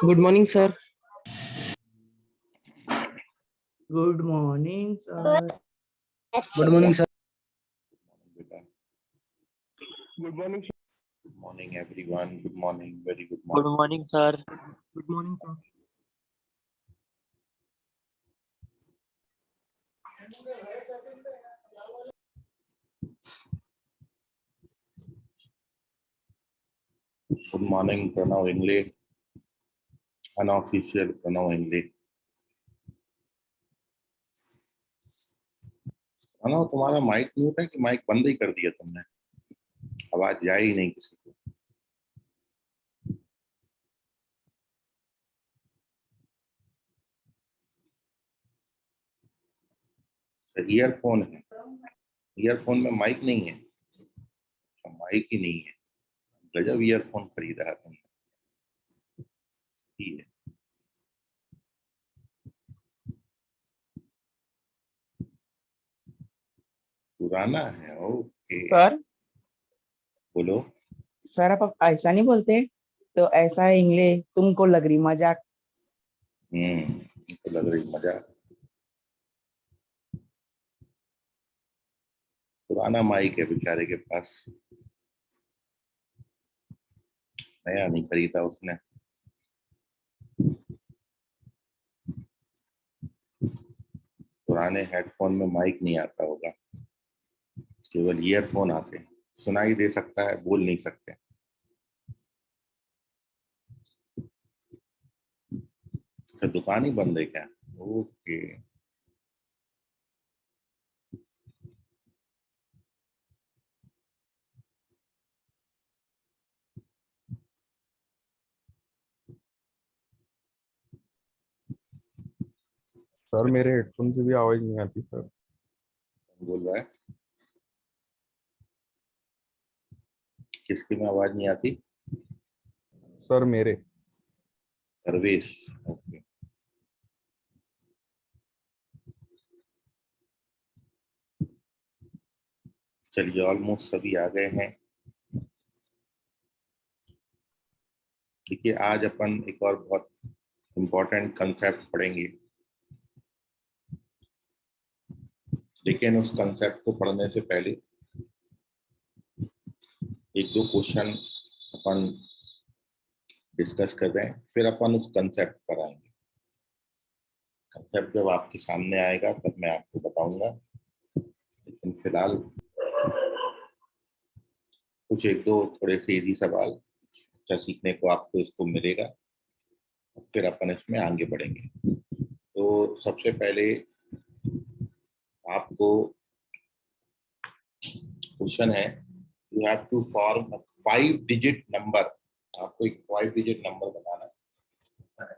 Good morning, sir. Good morning, sir. Good morning, sir. Good morning. Good morning, everyone. Good morning. Very good Good morning. morning, sir. Good morning, sir. Good morning, Pranav Ingle. Unofficial Pranav Ingle. Pranav, तुम्हारा mic mute है कि mic बंद ही कर दिया तुमने? आवाज जाए ही नहीं किसी को। ईयरफोन है, ईयरफोन में माइक नहीं है। माइक ही नहीं है। गजब ईयरफोन खरीदा है तुमने। ठीक है। पुराना है। ओके सर बोलो। सर आप ऐसा नहीं बोलते तो ऐसा है इंग्लिश तुमको लग रही मजाक। तो लग रही मजा। पुराना माइक है बेचारे के पास, नया नहीं खरीदा उसने। पुराने हेडफोन में माइक नहीं आता होगा, केवल ईयरफोन आते हैं। सुनाई दे सकता है, बोल नहीं सकते। तो दुकान ही बंद है क्या? ओके। सर मेरे हेडफोन से भी आवाज नहीं आती सर। बोल रहा है किसकी में आवाज नहीं आती? सर मेरे सर्विस। ओके। चलिए, ऑलमोस्ट सभी आ गए हैं। देखिए, आज अपन एक और बहुत इम्पोर्टेंट कंसेप्ट पढ़ेंगे, लेकिन उस कंसेप्ट को पढ़ने से पहले एक दो क्वेश्चन अपन डिस्कस कर रहे हैं, फिर अपन उस कंसेप्ट पर आएंगे। कंसेप्ट जब आपके सामने आएगा तब मैं आपको बताऊंगा, लेकिन फिलहाल कुछ एक दो थोड़े से इजी सवाल अच्छा सीखने को आपको इसको मिलेगा, फिर अपन इसमें आगे बढ़ेंगे। तो सबसे पहले आपको क्वेश्चन है, you have to form 5 digit number. आपको एक 5 डिजिट नंबर बनाना है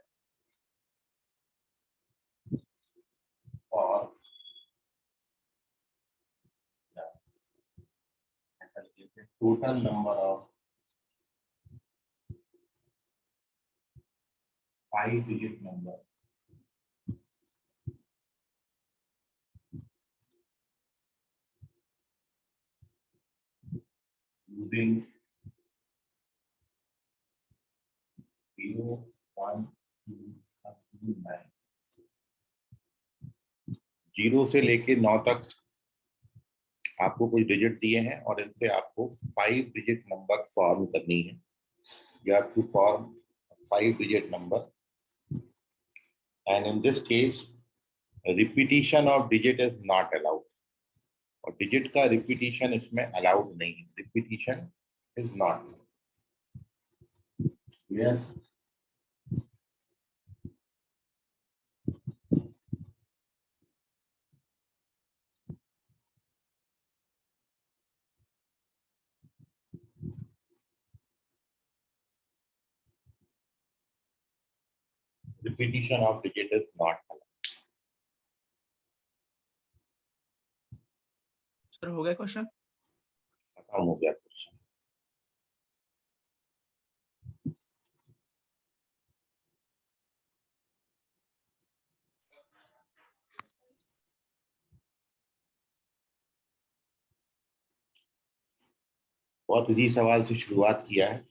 और total number of 5 digit number using 0, 1, 2 up to 9। 0 से लेके 9 तक आपको कुछ डिजिट दिए हैं और इनसे आपको 5 डिजिट नंबर फॉर्म करनी है। You have to form a 5 digit number, and in this case a repetition of digit is not allowed। और डिजिट का रिपीटिशन इसमें अलाउड नहीं है। Repetition is not clear. Repetition of digit is not allowed. Sir हो गया question? खत्म हो गया क्वेश्चन। बहुत इजी सवाल से शुरुआत किया है।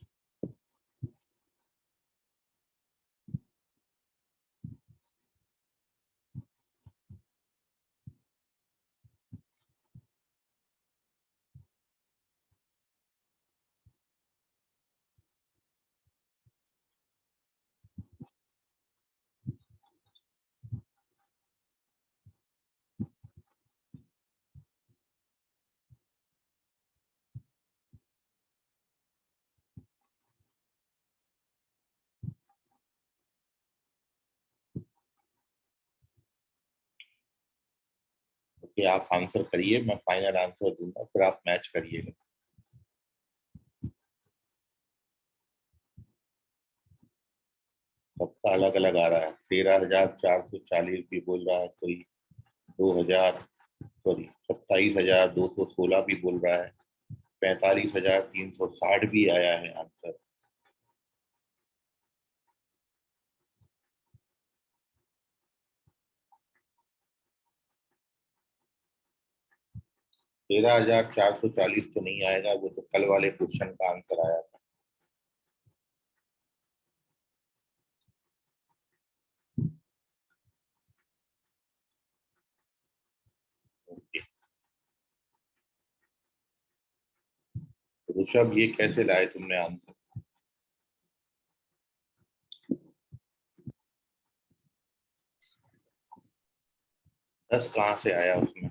कि आप आंसर करिए, मैं फाइनल आंसर दूंगा, फिर आप मैच करिएगा। सबका अलग अलग आ रहा है। 13,440 भी बोल रहा है कोई, 2,000 सॉरी 27,216 भी बोल रहा है, 45,360 भी आया है आंसर। तेरह हजार चार सौ चालीस तो नहीं आएगा, वो तो कल वाले क्वेश्चन का आंसर आया था। ओके, ऋषभ ये कैसे लाए तुमने आंसर? 10 कहाँ से आया उसमें?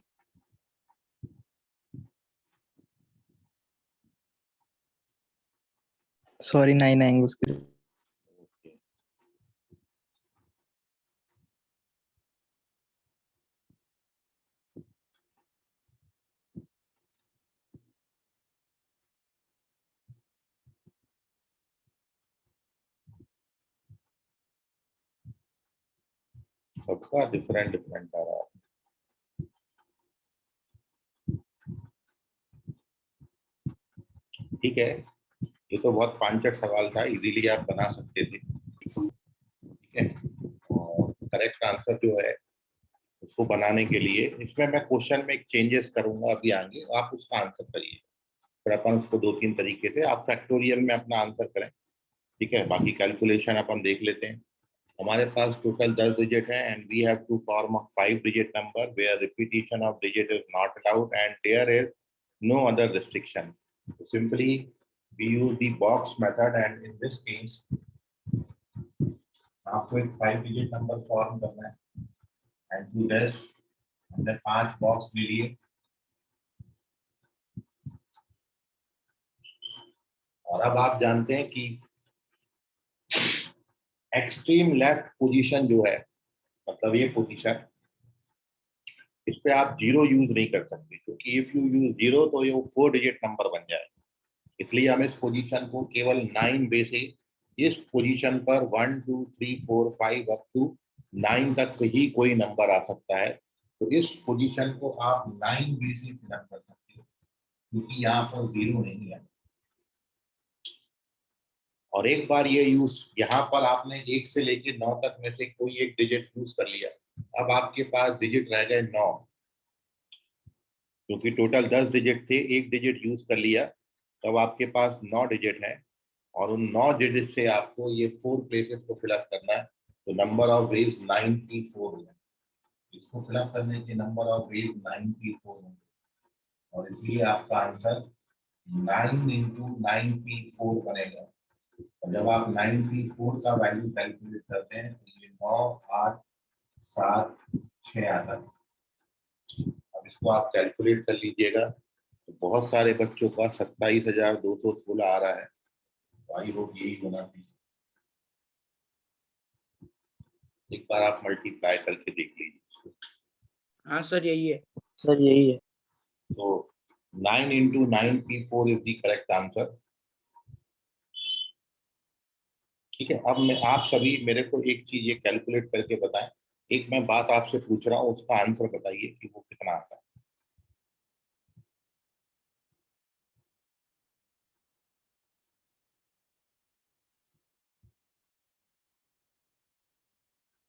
सॉरी 9 आएंगे उसके। ओके, सबका डिफरेंट डिफरेंट आ रहा है। ठीक है, ये तो बहुत पांचट सवाल था, इजीली आप बना सकते थे। ठीक है, और करेक्ट आंसर जो है उसको बनाने के लिए इसमें मैं क्वेश्चन में एक चेंजेस करूंगा अभी आगे, आप उसका आंसर करिए। फिर अपन उसको दो तीन तरीके से आप फैक्टोरियल में अपना आंसर करें। ठीक है, बाकी कैलकुलेशन अपन देख लेते हैं। हमारे पास टोटल 10 डिजिट है and we have to form a 5 digit number where repetition of digit is not allowed and there is no other restriction. Simply we use the box method and in this case आपको एक 5 digit number form करना है and to dash हमने 5 box ले लिए और अब आप जानते हैं कि एक्सट्रीम लेफ्ट पोजीशन जो है, मतलब ये पोजीशन, इस पे आप जीरो यूज नहीं कर सकते क्योंकि इफ यू यूज जीरो तो ये 4 डिजिट नंबर बन जाए। इसलिए हम इस पोजीशन को केवल 9 बेसिस, इस पोजीशन पर 1 2 3 4 5 अप टू 9 तक ही कोई नंबर आ सकता है। तो इस पोजीशन को आप 9 बेसिस फिलअप कर सकते हो क्योंकि यहाँ पर जीरो नहीं है। और एक बार ये यूज, यहाँ पर आपने 1 से लेकर 9 तक में से कोई एक डिजिट यूज कर लिया, अब आपके पास डिजिट रह गए 9, क्योंकि टोटल 10 डिजिट थे, एक डिजिट यूज कर लिया, तब आपके पास 9 डिजिट है और उन 9 डिजिट से आपको ये 4 प्लेसेस को फिलअप करना है। तो नंबर ऑफ वेज 94 होगा, इसको फिलअप करने के नंबर ऑफ वेज 94 होंगे और इसलिए आपका आंसर 9 इंटू 94 बनेगा। और जब आप 94 का वैल्यू कैलकुलेट करते हैं तो ये 9 8 7 6 आता है। अब इसको आप कैलकुलेट कर लीजिएगा, तो बहुत सारे बच्चों का 27,216 आ रहा है। तो आई होप यही होना चाहिए। एक बार आप मल्टीप्लाई करके देख लीजिए इसको। हाँ सर यही है। सर यही है। तो 9 into 94 is the correct answer. ठीक है, अब मैं आप सभी मेरे को एक चीज ये कैलकुलेट करके बताएं, एक मैं बात आपसे पूछ रहा हूँ उसका आंसर बताइए कि वो कितना आता है।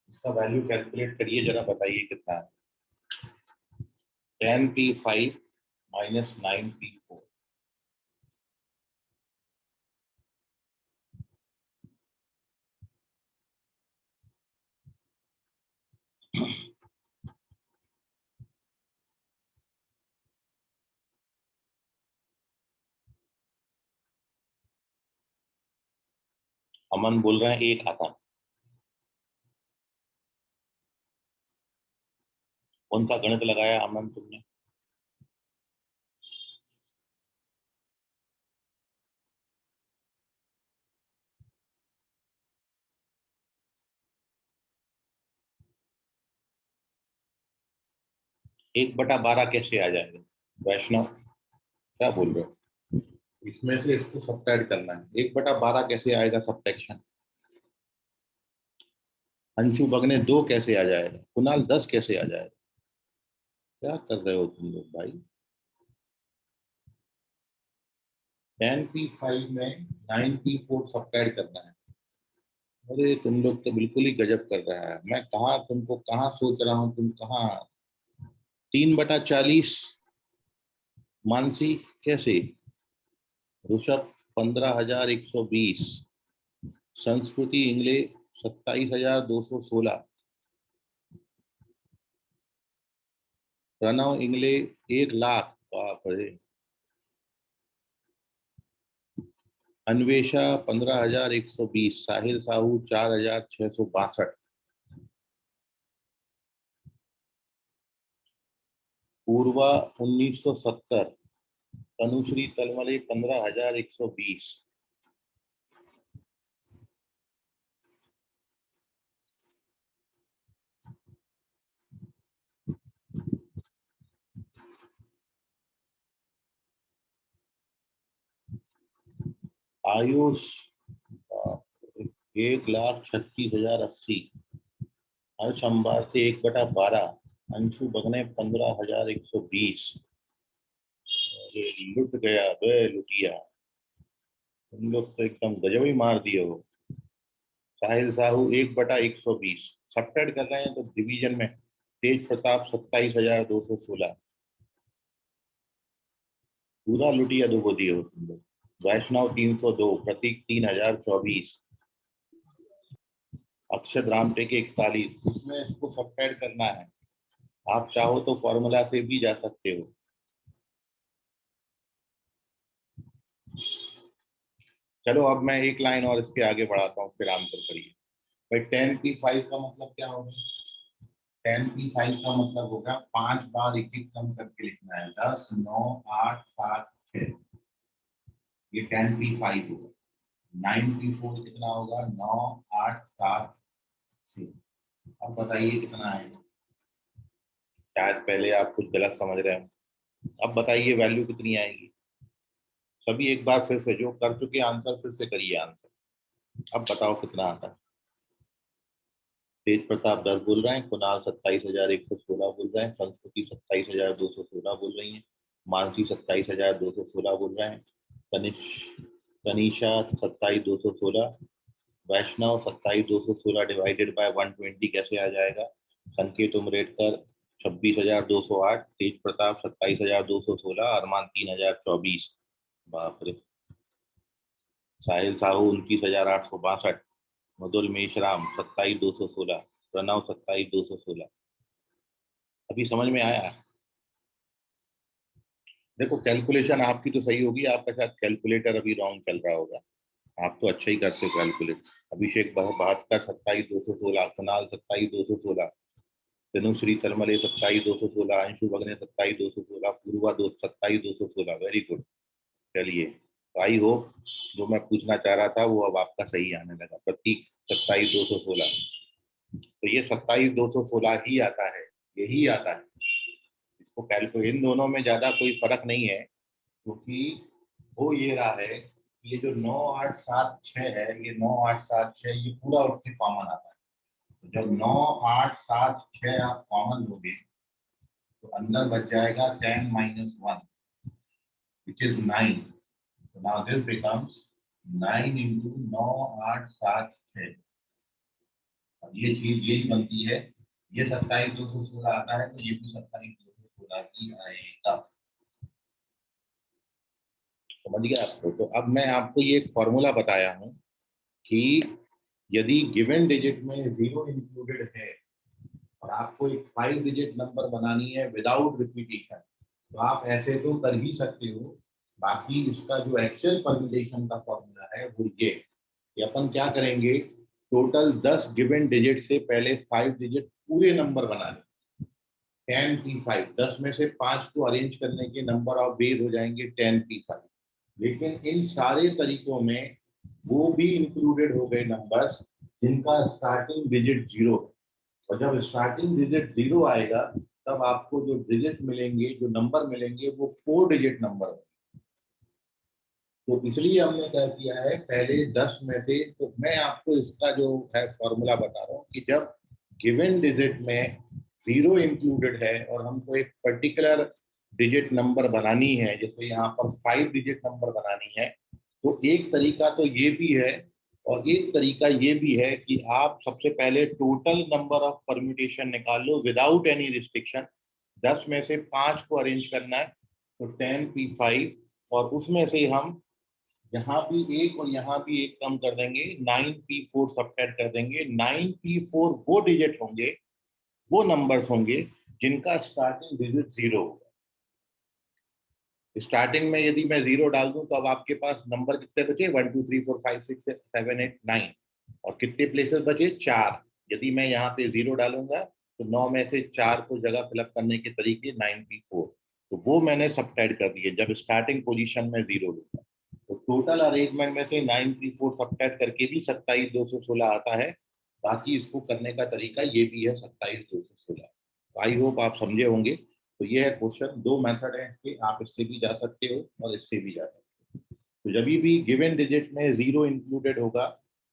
इसका वैल्यू कैलकुलेट करिए जरा, बताइए कितना है। 10p5 minus 9p4। अमन बोल रहे हैं एक आता है। कौन सा गणित लगाया अमन तुमने? 1/12 कैसे आ जाएगा? वैष्णव क्या बोल रहे हो? इसमें से इसको सब्ट्रैक्ट करना है। 1/12 कैसे आएगा सब्ट्रैक्शन? अंशु बगने 2 कैसे आ जाएगा? कुणाल 10 कैसे आ जाएगा? क्या कर रहे हो तुम लोग भाई? 10p5 में 9p4 सब्ट्रैक्ट करना है। अरे तुम लोग तो बिल्कुल ही गजब कर रहा है। मैं कहाँ तुमको कहाँ सोच रहा हूँ, तुम कहाँ? 3/40 मानसी कैसे? ऋषभ 15,120, संस्कृति इंग्ले 27,216, प्रणव इंग्ले 1,00,000, बाप रे। अन्वेषा 15,120, साहिल साहू 4,662, पूर्वा 1970, तनुश्री तलमले 15,120, आयुष 1,36,080, हर्ष अंबार से 1/12, अंशु बगने 15,120। अरे लुट गया बे लुटिया, तुम लोग तो एकदम गजब ही मार दिए हो। साहिल साहू 1/120, सब्ट्रैक्ट कर रहे हैं तो डिवीजन में तेज प्रताप 27,216, पूरा लुटिया दो दिए हो तुम लोग। वैष्णव 302, प्रतीक 3,024, अक्षत रामटेक 41। इसमें इसको सब्ट्रैक्ट करना है। आप चाहो तो फॉर्मूला से भी जा सकते हो। चलो अब मैं एक लाइन और इसके आगे बढ़ाता हूँ, फिर आंसर करिए। भाई 10p5 का मतलब क्या होगा? 10p5 का मतलब होगा 5 बार एक एक कम करके लिखना है। 10, 9, 8, 7, 6, ये 10p5 होगा। 9p4 कितना होगा? 9, 8, 7, 6। अब बताइए कितना आएगा? शायद पहले आप कुछ गलत समझ रहे हो। अब बताइए वैल्यू कितनी आएगी? सभी एक बार फिर से जो कर चुके आंसर फिर से करिए आंसर। अब बताओ कितना आता है? तेज प्रताप 10 बोल रहे हैं, कुणाल 27,116 बोल रहे हैं, संस्कृति 27,216 बोल रही है, मानसी 27,216 बोल रहे हैं, तनिषा 27,216, वैष्णव 27,216 डिवाइडेड बाय 120 कैसे आ जाएगा? संकेत उमरेडकर 26,208, तेज प्रताप 27,216, अरमान 3,024, बाप रे। साहिल साहू 29,862, मधुर मेशराम 27,216, प्रणव 27,216। अभी समझ में आया? देखो कैलकुलेशन आपकी तो सही होगी, आपका शायद कैलकुलेटर अभी रॉन्ग चल रहा होगा। आप तो अच्छा ही करते हो कैलकुलेट। अभिषेक 72, 27,216, कुणाल 27,216, तनुश्री तलमले 27,216, अंशु बगने 27,216, पूर्वा 27,216। Very good. चलिए, आई होप जो मैं पूछना चाह रहा था वो अब आपका सही आने लगा। प्रतीक 27,216, तो ये 27,216 ही आता है, यही आता है। इसको कैलकुलेट, इन दोनों में ज्यादा कोई फर्क नहीं है, क्योंकि वो ये रहा है कि ये जो 9,8,7,6 है, ये 9,8,7,6 ये पूरा उठ के कॉमन आता है। तो जब 9,8,7,6 आप कॉमन लोगे तो अंदर बच जाएगा 10 - 1 which is 9. So now this becomes 9 into 9,8,7,6। ये चीज यही बनती है। ये 27,216 आता है तो ये भी 27,216 ही आएगा। समझ गया आपको? तो अब मैं आपको ये एक फॉर्मूला बताया हूं कि यदि गिवन डिजिट में 0 इंक्लूडेड है और आपको एक 5 डिजिट नंबर बनानी है विदाउट रिपीटेशन, तो आप ऐसे तो कर ही सकते हो। बाकी इसका जो एक्चुअल परम्यूटेशन का फॉर्मूला है वो ये कि अपन क्या करेंगे, टोटल 10 गिवन डिजिट से पहले 5 डिजिट पूरे नंबर बना लें। 10p5, 10 में से 5 को अरेंज करने के नंबर ऑफ वेज हो जाएंगे 10p5। लेकिन इन सारे तरीकों में वो भी इंक्लूडेड हो गए नंबर्स जिनका स्टार्टिंग डिजिट 0 है। और जब स्टार्टिंग डिजिट 0 आएगा तब आपको जो डिजिट मिलेंगे, जो नंबर मिलेंगे, वो 4 डिजिट नंबर। तो इसलिए हमने क्या किया है, पहले 10 में से, तो मैं आपको इसका जो है फॉर्मूला बता रहा हूँ कि जब गिवन डिजिट में 0 इंक्लूडेड है और हमको एक पर्टिकुलर डिजिट नंबर बनानी है, जैसे यहाँ पर 5 डिजिट नंबर बनानी है, तो एक तरीका तो ये भी है और एक तरीका ये भी है कि आप सबसे पहले टोटल नंबर ऑफ परम्यूटेशन निकाल लो विदाउट एनी रिस्ट्रिक्शन। 10 में से 5 को अरेंज करना है, तो 10p5, और उसमें से हम यहाँ भी एक और यहाँ भी एक कम कर देंगे, 9p4 सब्ट्रैक्ट कर देंगे। 9p4 वो डिजिट होंगे, वो नंबर्स होंगे जिनका स्टार्टिंग डिजिट 0 होगा। स्टार्टिंग में यदि मैं 0 डाल दूं तो अब आपके पास नंबर कितने बचे, 1 2 3 4 5 6 7 8 9, और कितने प्लेसेस बचे, 4। यदि मैं यहाँ पे 0 डालूंगा तो 9 में से 4 को जगह फिलअप करने के तरीके 9p4, तो वो मैंने सब्ट्रैक्ट कर दिए जब स्टार्टिंग पोजीशन में 0 लूंगा। तो टोटल अरेंजमेंट में से 9p4 सब्ट्रैक्ट करके भी 27216 आता है। बाकी इसको करने का तरीका ये भी है, 27216। आई होप आप समझे होंगे। तो ये है क्वेश्चन। 2 मेथड है इसके, आप इससे भी जा सकते हो और इससे भी जा सकते हो। तो जब भी गिवन डिजिट में 0 इंक्लूडेड होगा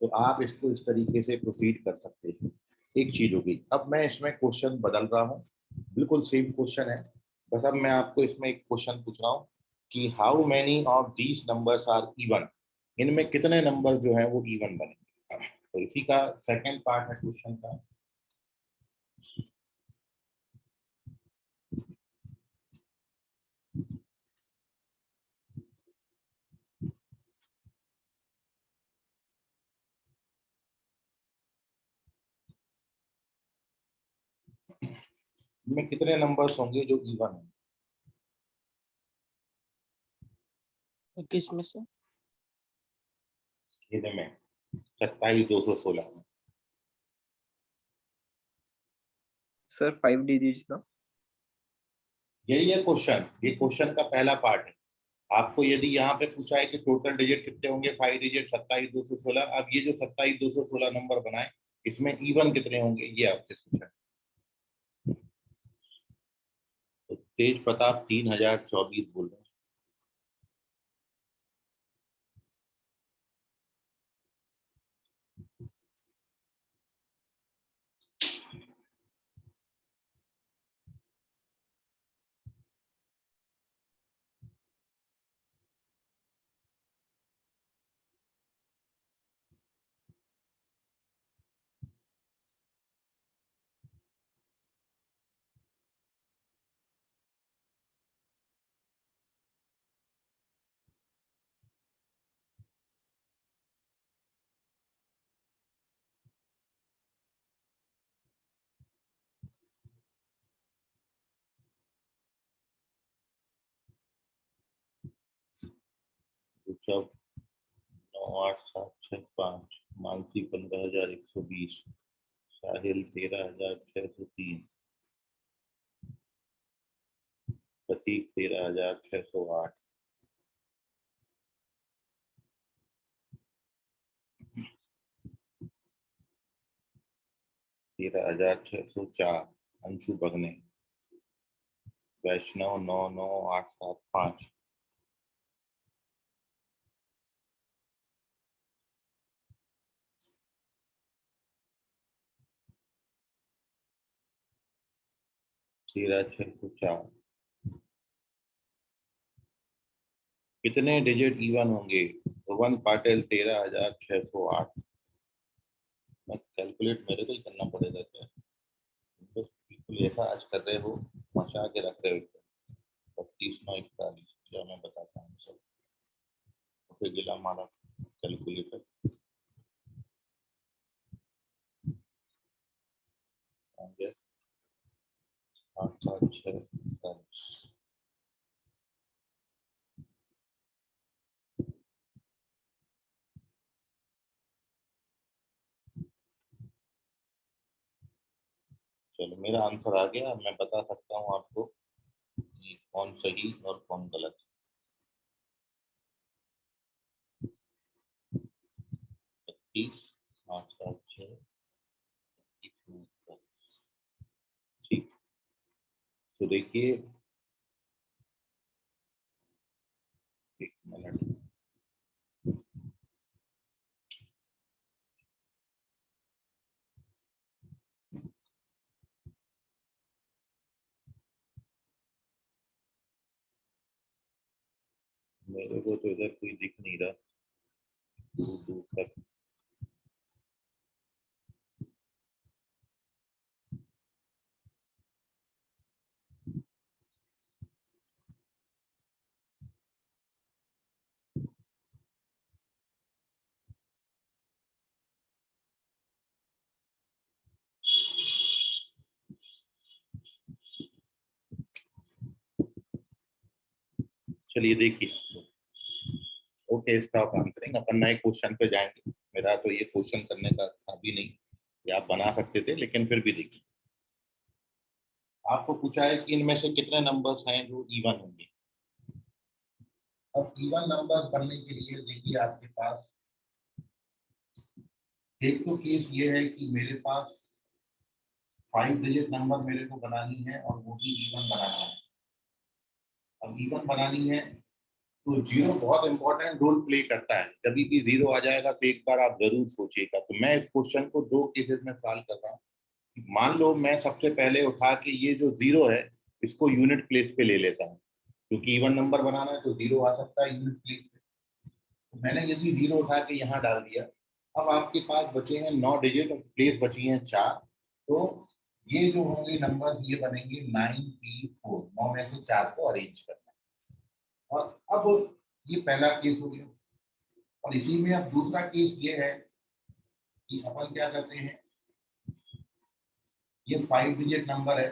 तो आप इसको इस तरीके से प्रोसीड कर सकते हैं। एक चीज होगी। अब मैं इसमें क्वेश्चन बदल रहा हूँ, बिल्कुल सेम क्वेश्चन है, बस अब मैं आपको इसमें एक क्वेश्चन पूछ रहा हूँ कि how many of these numbers are even. इनमें कितने नंबर जो है वो इवन बनेंगे। तो इसी का सेकंड पार्ट है क्वेश्चन का। इनमें कितने नंबर्स होंगे जो इवन होंगे। किस में से? इनमें 27216 में। सर 5 डिजिट का। यही है क्वेश्चन, ये क्वेश्चन का पहला पार्ट है। आपको यदि यहाँ पे पूछा है कि टोटल डिजिट कितने होंगे, 5 डिजिट 27216, अब ये जो 27216 नंबर बनाए, इसमें इवन कितने होंगे ये आपसे पूछा है। तो तेज प्रताप 3024 बोल रहे हैं। तो सब 98765, मानसी 15120, साहिल 13603, प्रतीक 13608, 13604, अंशु बगने, वैष्णव 99875, तेरह 604। कितने डिजिट इवन होंगे, वन पाटिल 13608। मैं कैलकुलेट मेरे को ही करना पड़ेगा क्या, तो बिल्कुल ऐसा आज कर रहे हो, मचा के रख रहे हो। 32 9 41, क्या मैं बताता हूँ सब। ओके गिला मारा कैलकुलेटर, होंगे 876। चलो मेरा आंसर आ गया, मैं बता सकता हूँ आपको कि कौन सही और कौन गलत। 32 876। ठीक। देखिए, एक मिनट, मेरे को तो इधर कोई दिख नहीं रहा दूर दूर तक। चलिए देखिए, ओके, स्टॉप आंसरिंग, अपन नए क्वेश्चन पे जाएंगे। मेरा तो ये क्वेश्चन करने का था भी नहीं, ये आप बना सकते थे, लेकिन फिर भी देखिए, आपको पूछा है कि इनमें से कितने नंबर्स हैं जो इवन होंगे। अब इवन नंबर बनने के लिए देखिए, आपके पास एक तो केस ये है कि मेरे पास 5 डिजिट नंबर मेरे को बनानी है और वो भी इवन बनाना है। अब इवन बनानी है तो जीरो बहुत इंपॉर्टेंट रोल प्ले करता है। जब भी जीरो आ जाएगा तो एक बार आप जरूर सोचिएगा। तो मैं इस क्वेश्चन को दो केसेस में सॉल्व कर रहा हूँ। मान लो मैं सबसे पहले उठा के ये जो जीरो है इसको यूनिट प्लेस पे ले लेता हूँ, क्योंकि इवन नंबर बनाना है तो जीरो आ सकता है यूनिट प्लेस पे। तो मैंने यदि जीरो उठा के यहाँ डाल दिया, अब आपके पास बचे हैं 9 डिजिट और प्लेस बची हैं 4। तो ये जो होंगे नंबर ये बनेंगे 9p4। 9 में से 4 को अरेंज करना। और अब ये पहला केस हो गया। और इसी में अब दूसरा केस ये है कि अपन क्या करते हैं, ये 5 डिजिट नंबर है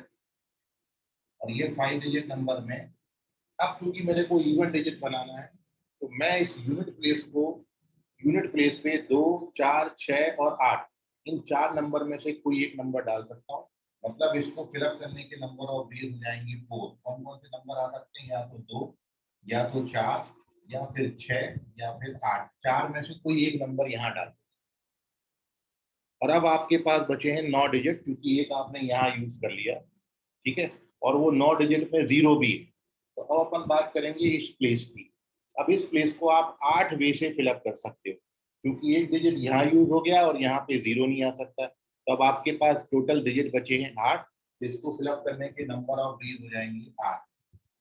और ये 5 डिजिट नंबर में अब क्योंकि मेरे को इवन डिजिट बनाना है तो मैं इस यूनिट प्लेस पे 2, 4, 6 और 8 इन 4 नंबर में से कोई एक नंबर डाल सकता हूँ। मतलब इसको फिलअप करने के नंबर ऑफ डेज हो जाएंगे 4। कौन कौन से नंबर आ सकते हैं, या तो 2, या तो 4, या फिर 6, या फिर 8। 4 में से कोई एक नंबर यहाँ डाल। और अब आपके पास बचे हैं 9 डिजिट, क्योंकि एक आपने यहाँ यूज कर लिया, ठीक है, और वो 9 डिजिट में जीरो भी है। तो अब अपन बात करेंगे इस प्लेस की। अब इस प्लेस को आप 8 वे से फिलअप कर सकते हो, क्योंकि एक डिजिट यहाँ यूज हो गया और यहाँ पे जीरो नहीं आ सकता। तो अब आपके पास टोटल डिजिट बचे हैं 8। इसको फिलअप करने के नंबर ऑफ डेज हो जाएंगे 8।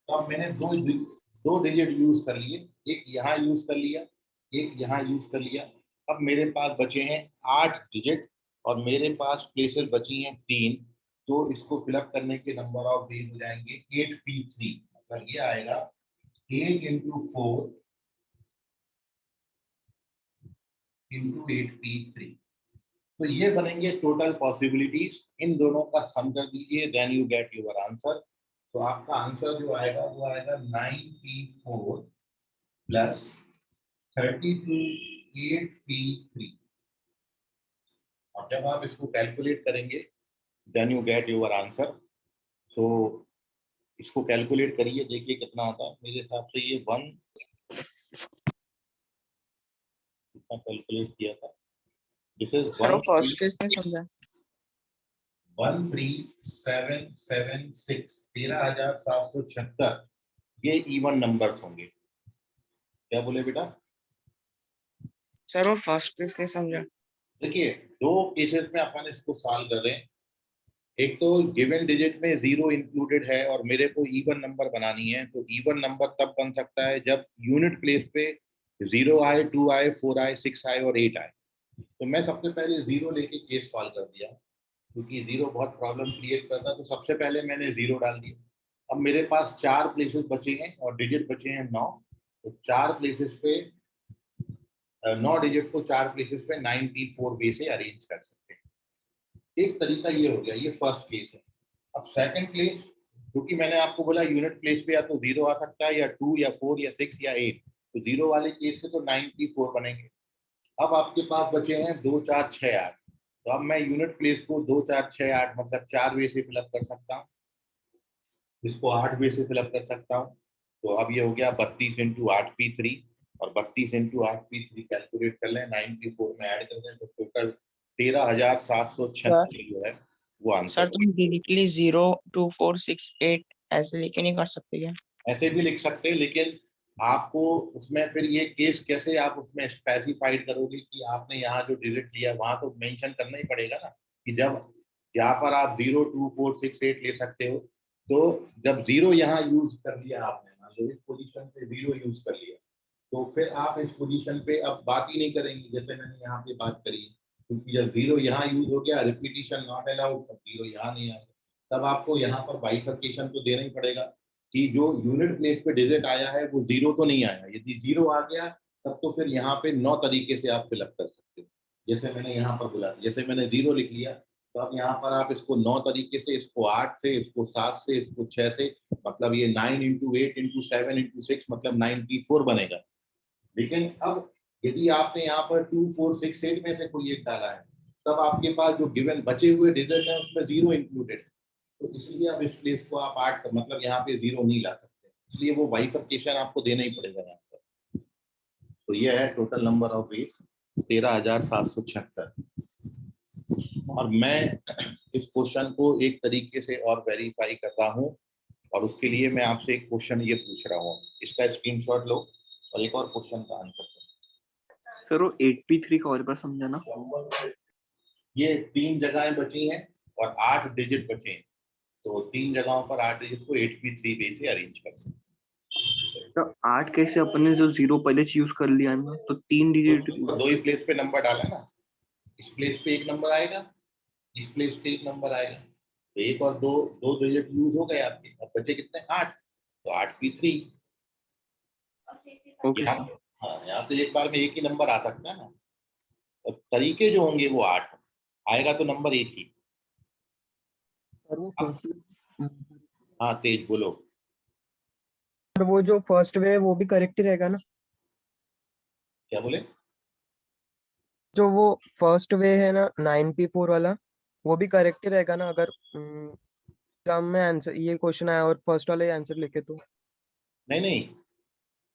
तो अब मैंने दो डिजिट यूज कर लिए, एक यहाँ यूज कर लिया, एक यहाँ यूज कर लिया। अब मेरे पास बचे हैं 8 डिजिट और मेरे पास प्लेसेस बची हैं 3। तो इसको फिलअप करने के नंबर ऑफ डेज हो जाएंगे 8p3। मतलब ये आएगा 8 इंटू 4 इंटू 8p3। तो ये बनेंगे टोटल पॉसिबिलिटीज। इन दोनों का सम कर दीजिए, then you get your answer. तो आपका आंसर जो आएगा वो आएगा 9p4 प्लस 32 8p3। अब जब आप इसको कैलकुलेट करेंगे then you get your answer. So इसको कैलकुलेट करिए, देखिए कितना आता है। मेरे हिसाब से ये 1 कितना कैलकुलेट किया था, दिस इज सर वो फर्स्ट केस में समझा। 13776 13,776 ये इवन नंबर्स होंगे। क्या बोले बेटा? सर वो फर्स्ट केस नहीं समझा। देखिए, दो केसेस में अपन इसको सॉल्व कर रहे हैं। एक तो गिवन डिजिट में जीरो इंक्लूडेड है और मेरे को इवन नंबर बनानी है। तो इवन नंबर तब बन सकता है जब यूनिट प्लेस पे 0 आए, 2 आए, 4 आए, 6 आए और 8 आए। तो मैं सबसे पहले जीरो लेके केस सॉल्व कर दिया, क्योंकि जीरो बहुत प्रॉब्लम क्रिएट करता है। तो सबसे पहले मैंने जीरो डाल दिया। अब मेरे पास 4 प्लेसेस बचे हैं और डिजिट बचे हैं 9। तो 4 प्लेसेस पे 9 डिजिट को 4 प्लेसेस पे 9p4 वे से अरेंज कर सकते हैं। एक तरीका ये हो गया, ये फर्स्ट केस है। अब सेकंड केस, क्योंकि मैंने आपको बोला यूनिट प्लेस पे या तो जीरो आ सकता है, या 2, या 4, या 6, या 8। तो जीरो वाले केस से तो 9p4 बनेंगे। अब आपके पास बचे हैं 2, 4, 6, 8। तो अब मैं यूनिट प्लेस को 2, 4, 6, 8 मतलब 4 वे से फिलअप कर सकता हूँ। इसको 8 वे से फिलअप कर सकता हूँ। तो अब ये हो गया 32 इंटू 8p3 और 32 इंटू 8p3 कैलकुलेट कर लें, 9p4 में ऐड कर दें तो टोटल 13,776 जो है वो आंसर। सर तुम डायरेक्टली 0 2 4 6 8 ऐसे लेके नहीं कर सकते क्या? ऐसे भी लिख सकते हैं, लेकिन आपको उसमें फिर ये केस कैसे आप उसमें स्पेसिफाइड करोगे कि आपने यहाँ जो डिजिट लिया वहां तो मेंशन करना ही पड़ेगा ना कि जब यहाँ पर आप 0, 2, 4, 6, 8 ले सकते हो, तो जब जीरो यहाँ यूज कर लिया आपने, मान लो इस पोजीशन पे जीरो यूज कर लिया, तो फिर आप इस पोजीशन पे अब बात ही नहीं करेंगे जैसे मैंने यहाँ पे बात करी, क्योंकि जब जीरो यहाँ यूज हो गया, रिपीटिशन नॉट अलाउड, तब जीरो यहाँ नहीं आएगा, तब आपको यहाँ पर बाइफर्केशन तो देना ही पड़ेगा कि जो यूनिट प्लेस पे डिजिट आया है वो जीरो तो नहीं आया। यदि जीरो आ गया तब तो फिर यहाँ पे 9 तरीके से आप फिलअप कर सकते हो, जैसे मैंने यहाँ पर बोला, जैसे मैंने जीरो लिख लिया, तो अब यहाँ पर आप इसको 9 तरीके से, इसको 8 से, इसको 7 से, इसको 6 से, मतलब ये 9 × 8 × 7 × 6 मतलब 94 बनेगा। लेकिन अब यदि आपने यहाँ पर 2, 4, 6, 8 में से कोई एक डाला है, तब आपके पास जो गिवन बचे हुए डिजिट है उसमें जीरो इंक्लूडेड है, तो इसलिए अब इस प्लेस को आप 8 मतलब यहाँ पे जीरो नहीं ला सकते, इसलिए वो बाइफर्केशन आपको देना ही पड़ेगा यहाँ पर। तो ये है टोटल नंबर ऑफ वेज 13,776। और मैं इस क्वेश्चन को एक तरीके से और वेरीफाई कर रहा हूँ, और उसके लिए मैं आपसे एक क्वेश्चन ये पूछ रहा हूँ, इसका स्क्रीनशॉट लो और एक और क्वेश्चन का आंसर करो। सर वो 8p3 का और बार समझाना। ये 3 जगहें बची हैं और 8 डिजिट बचे हैं, तो 3 जगहों पर 8 डिजिट को 8p3 वे से अरेंज कर सकते हैं। तो 8 कैसे, अपन ने जो 0 पहले से यूज कर लिया ना, तो 3 डिजिट। तो 2 ही प्लेस पे नंबर डाला ना, इस प्लेस पे एक नंबर आएगा, इस प्लेस पे एक नंबर आएगा, तो एक और दो, 2 डिजिट यूज हो गए आपके, अब बचे कितने 8, तो 8p3। ओके यहाँ, सर। हाँ यहाँ तो एक बार में एक ही नंबर आ सकता है ना, और तरीके जो होंगे वो 8 आएगा, तो नंबर एक ही। और वो अब फर्स्ट हाँ तेज बोलो। वो जो फर्स्ट वे है वो भी करेक्ट ही रहेगा ना? क्या बोले? जो वो फर्स्ट वे है ना 9p4 वाला, वो भी करेक्ट ही रहेगा ना अगर एग्जाम में आंसर ये क्वेश्चन आया और फर्स्ट वाला ही आंसर लिखे तो? नहीं नहीं,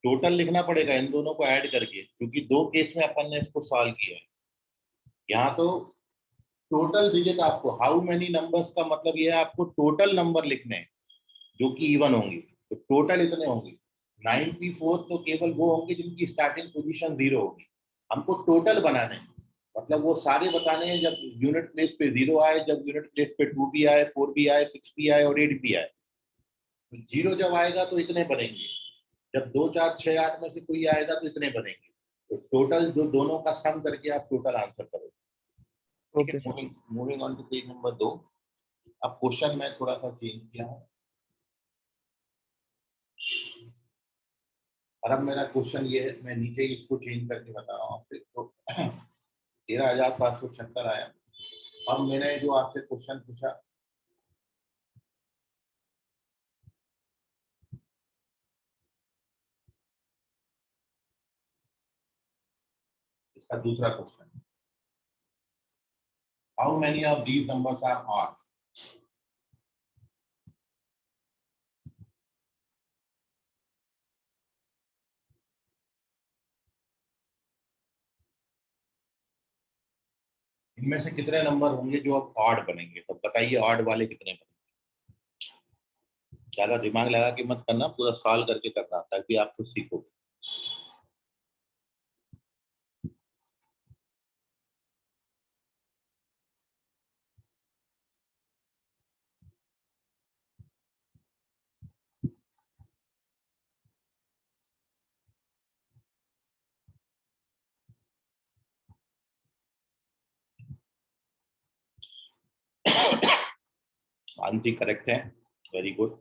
टोटल लिखना पड़ेगा इन दोनों को ऐड करके, क्योंकि 2 केस में अपन ने इसको सॉल्व किया है। यहाँ तो टोटल डिजिट आपको, हाउ मेनी नंबर्स का मतलब ये है आपको टोटल नंबर लिखने हैं जो कि इवन होंगे, तो टोटल इतने होंगे। 94 तो केवल वो होंगे जिनकी स्टार्टिंग पोजीशन 0 होगी, हमको टोटल बनाने हैं, मतलब वो सारे बताने हैं जब यूनिट प्लेस पे 0 आए, जब यूनिट प्लेस पे 2 भी आए, 4 भी आए, 6 भी आए और 8 भी आए। तो 0 जब आएगा तो इतने बनेंगे, जब 2, 4, 6, 8 में से कोई आएगा तो इतने बनेंगे, तो टोटल जो दोनों का सम करके आप टोटल आंसर करोगे। ठीक ओके है, sir. Moving on to page number 2। अब क्वेश्चन मैं थोड़ा सा चेंज किया हूँ, और अब मेरा क्वेश्चन ये है, मैं नीचे इसको चेंज करके बता रहा हूँ आपसे। तो 13,776 आया। अब मैंने जो आपसे क्वेश्चन पूछा, इसका दूसरा question, how many of these numbers are odd? इनमें से कितने नंबर होंगे जो अब ऑड बनेंगे, तो बताइए ऑड वाले कितने बनेंगे। ज्यादा दिमाग लगा के मत करना, पूरा सॉल्व करके करना, ताकि आप कुछ सीखो। आंसर करेक्ट है, वेरी गुड।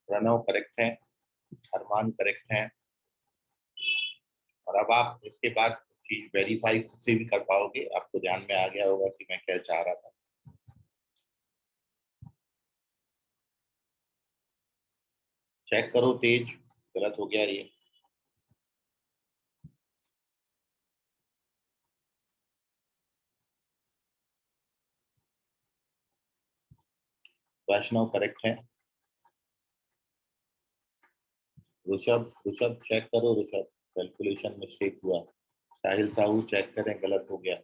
प्रणव करेक्ट है, अरमान करेक्ट है, और अब आप इसके बाद चीज वेरीफाई खुद से भी कर पाओगे, आपको ध्यान में आ गया होगा कि मैं क्या चाह रहा था। चेक करो तेज, गलत हो गया ये। वैष्णव करेक्ट है, ऋषभ ऋषभ चेक करो, ऋषभ कैलकुलेशन मिस्टेक हुआ। साहिल साहू चेक करें, गलत हो गया।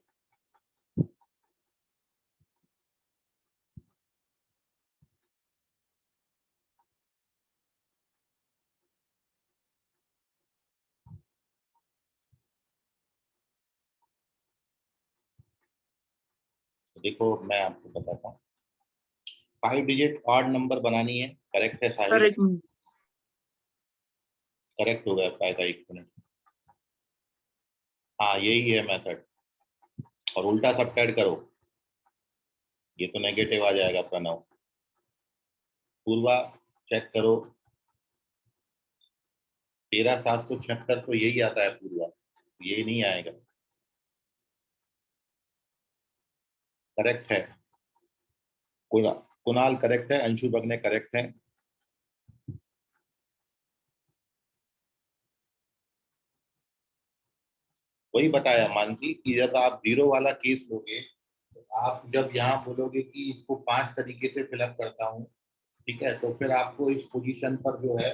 देखो मैं आपको बताता हूँ, 5 डिजिट ऑड नंबर बनानी है। करेक्ट है सर साहिल? एक मिनट। करेक्ट हो गया पाएगा, 1 मिनट। हाँ यही है मेथड। और उल्टा सबट्रैक्ट करो, ये तो नेगेटिव आ जाएगा प्रणव। पूर्वा चेक करो, 13,776 तो यही आता है पूर्वा, यही नहीं आएगा। करेक्ट है। कुणाल करेक्ट है, अंशु बगने करेक्ट है। वही बताया मानसी कि जब आप 0 वाला केस लोगे, तो आप जब यहाँ बोलोगे कि इसको 5 तरीके से फिलअप करता हूँ, ठीक है, तो फिर आपको इस पोजीशन पर जो है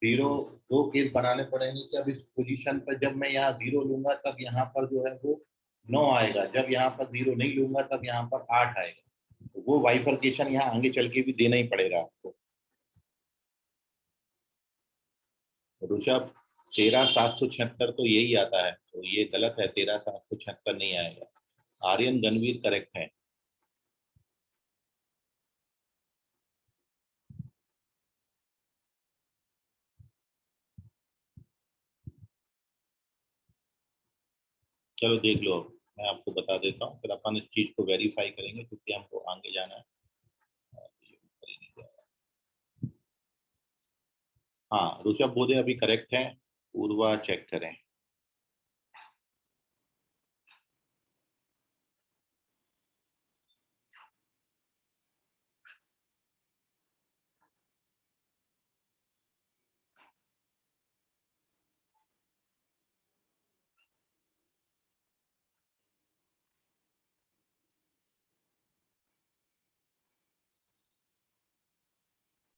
0 2 केस बनाने पड़ेंगे कि अब इस पोजीशन पर जब मैं यहाँ 0 लूंगा तब यहाँ पर जो है वो 9 आएगा, जब यहाँ पर 0 नहीं लूंगा तब यहाँ पर 8 आएगा। तो वो बाइफर्केशन यहाँ आगे चल के भी देना ही पड़ेगा आपको। ऋषभ 13,776 तो यही आता है, तो ये गलत है, 13,776 नहीं आएगा। आर्यन गणवीर करेक्ट है। चलो देख लो, मैं आपको बता देता हूँ, फिर अपन इस चीज को वेरीफाई करेंगे क्योंकि हमको आगे जाना है। हाँ ऋषभ बोधे अभी करेक्ट है, पूर्वा चेक करें।